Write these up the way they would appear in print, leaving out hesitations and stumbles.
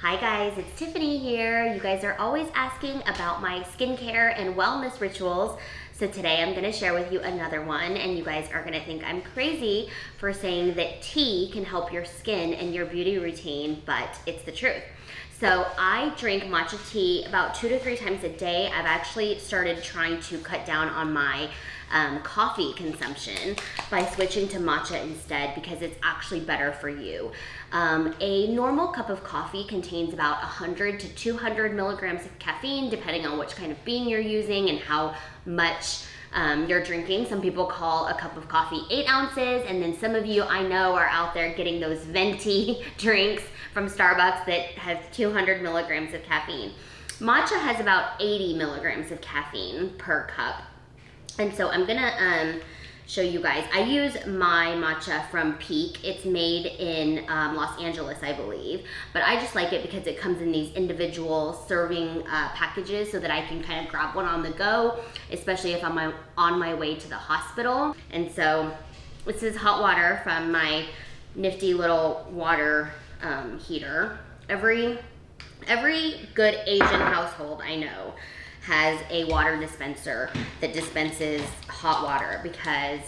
Hi guys, it's Tiffany here. You guys are always asking about my skincare and wellness rituals. So today I'm gonna share with you another one, and you guys are gonna think I'm crazy for saying that tea can help your skin and your beauty routine, but it's the truth. So I drink matcha tea about 2 to 3 times a day. I've actually started trying to cut down on my coffee consumption by switching to matcha instead because it's actually better for you. A normal cup of coffee contains about 100 to 200 milligrams of caffeine, depending on which kind of bean you're using and how much you're drinking. Some people call a cup of coffee 8 ounces, and then some of you I know are out there getting those venti drinks from Starbucks that have 200 milligrams of caffeine. Matcha has about 80 milligrams of caffeine per cup. And so I'm gonna show you guys. I use my matcha from Peak. It's made in Los Angeles, I believe. But I just like it because it comes in these individual serving packages so that I can kind of grab one on the go, especially if I'm on my way to the hospital. And so this is hot water from my nifty little water heater. Every good Asian household I know has a water dispenser that dispenses hot water, because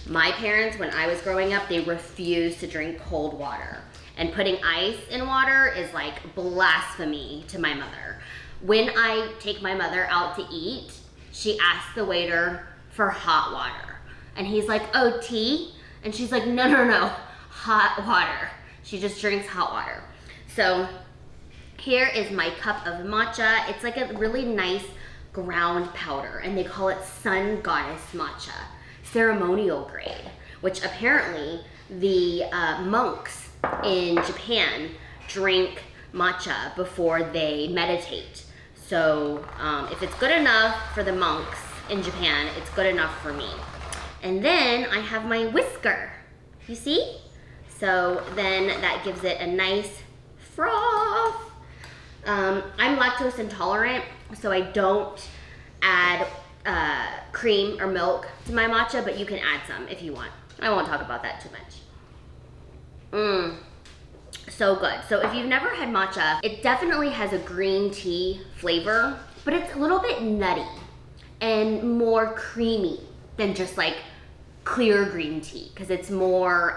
my parents, when I was growing up, they refused to drink cold water. And putting ice in water is like blasphemy to my mother. When I take my mother out to eat, she asks the waiter for hot water. And he's like, "Oh, tea?" And she's like, no, hot water. She just drinks hot water. So here is my cup of matcha. It's like a really nice ground powder, and they call it Sun Goddess matcha, ceremonial grade, which apparently the monks in Japan drink matcha before they meditate. So if it's good enough for the monks in Japan, it's good enough for me. And then I have my whisker, you see? So then that gives it a nice froth. I'm lactose intolerant, so I don't add cream or milk to my matcha, but you can add some if you want. I won't talk about that too much. So good. So if you've never had matcha, it definitely has a green tea flavor, but it's a little bit nutty and more creamy than just like clear green tea, because it's more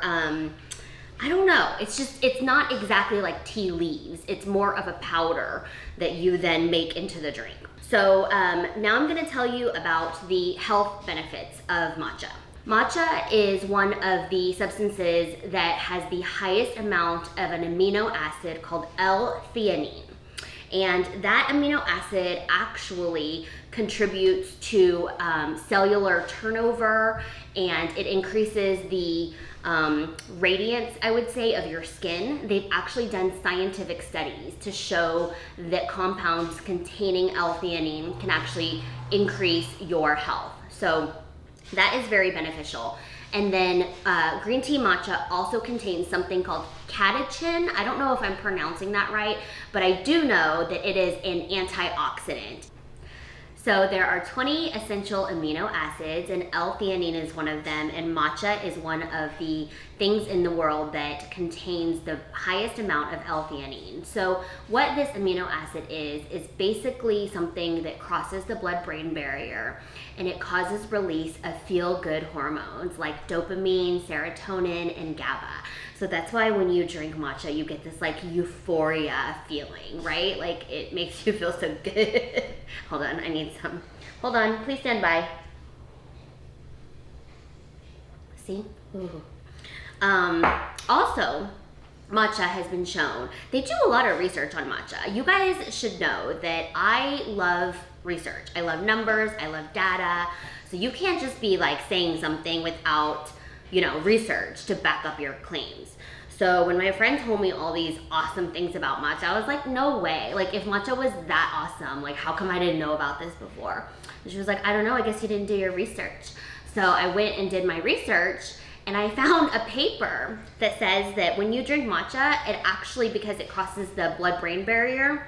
I don't know, it's not exactly like tea leaves. It's more of a powder that you then make into the drink. So now I'm gonna tell you about the health benefits of matcha. Matcha is one of the substances that has the highest amount of an amino acid called L-theanine. And that amino acid actually contributes to cellular turnover, and it increases the radiance, I would say, of your skin. They've actually done scientific studies to show that compounds containing L-theanine can actually increase your health. So that is very beneficial. And then green tea matcha also contains something called catechin. I don't know if I'm pronouncing that right, but I do know that it is an antioxidant. So there are 20 essential amino acids, and L-theanine is one of them, and matcha is one of the things in the world that contains the highest amount of L-theanine. So what this amino acid is basically something that crosses the blood-brain barrier, and it causes release of feel-good hormones like dopamine, serotonin, and GABA. So that's why when you drink matcha, you get this like euphoria feeling, right? Like it makes you feel so good. Hold on, I need some. Hold on, please stand by. See? Ooh. Also, matcha has been shown. They do a lot of research on matcha. You guys should know that I love research. I love numbers, I love data. So you can't just be like saying something without, research to back up your claims. So when my friend told me all these awesome things about matcha, I was like, no way. Like if matcha was that awesome, like how come I didn't know about this before? And she was like, I don't know, I guess you didn't do your research. So I went and did my research, and I found a paper that says that when you drink matcha, it actually, because it crosses the blood-brain barrier,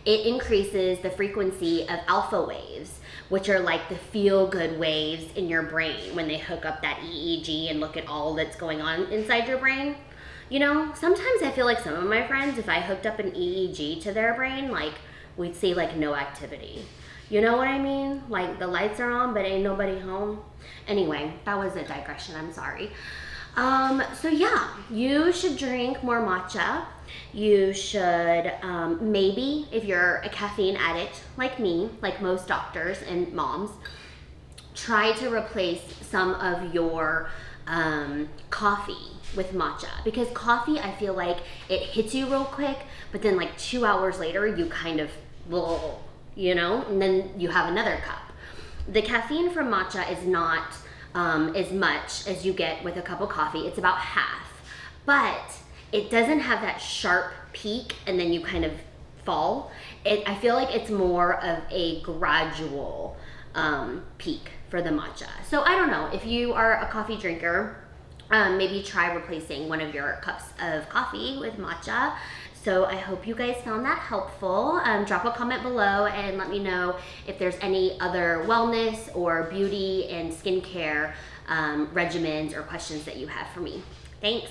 it increases the frequency of alpha waves, which are like the feel-good waves in your brain when they hook up that EEG and look at all that's going on inside your brain. You know, sometimes I feel like some of my friends, if I hooked up an EEG to their brain, like we'd see like no activity. You know what I mean? Like the lights are on, but ain't nobody home. Anyway, that was a digression, I'm sorry. So yeah, you should drink more matcha. You should, maybe if you're a caffeine addict like me, like most doctors and moms, try to replace some of your coffee with matcha, because coffee, I feel like it hits you real quick, but then like 2 hours later you kind of, you know, and then you have another cup. The caffeine from matcha is not as much as you get with a cup of coffee. It's about half, but it doesn't have that sharp peak and then you kind of fall. I feel like it's more of a gradual peak for the matcha. So I don't know, if you are a coffee drinker, maybe try replacing one of your cups of coffee with matcha. So I hope you guys found that helpful. Drop a comment below and let me know if there's any other wellness or beauty and skincare regimens or questions that you have for me. Thanks.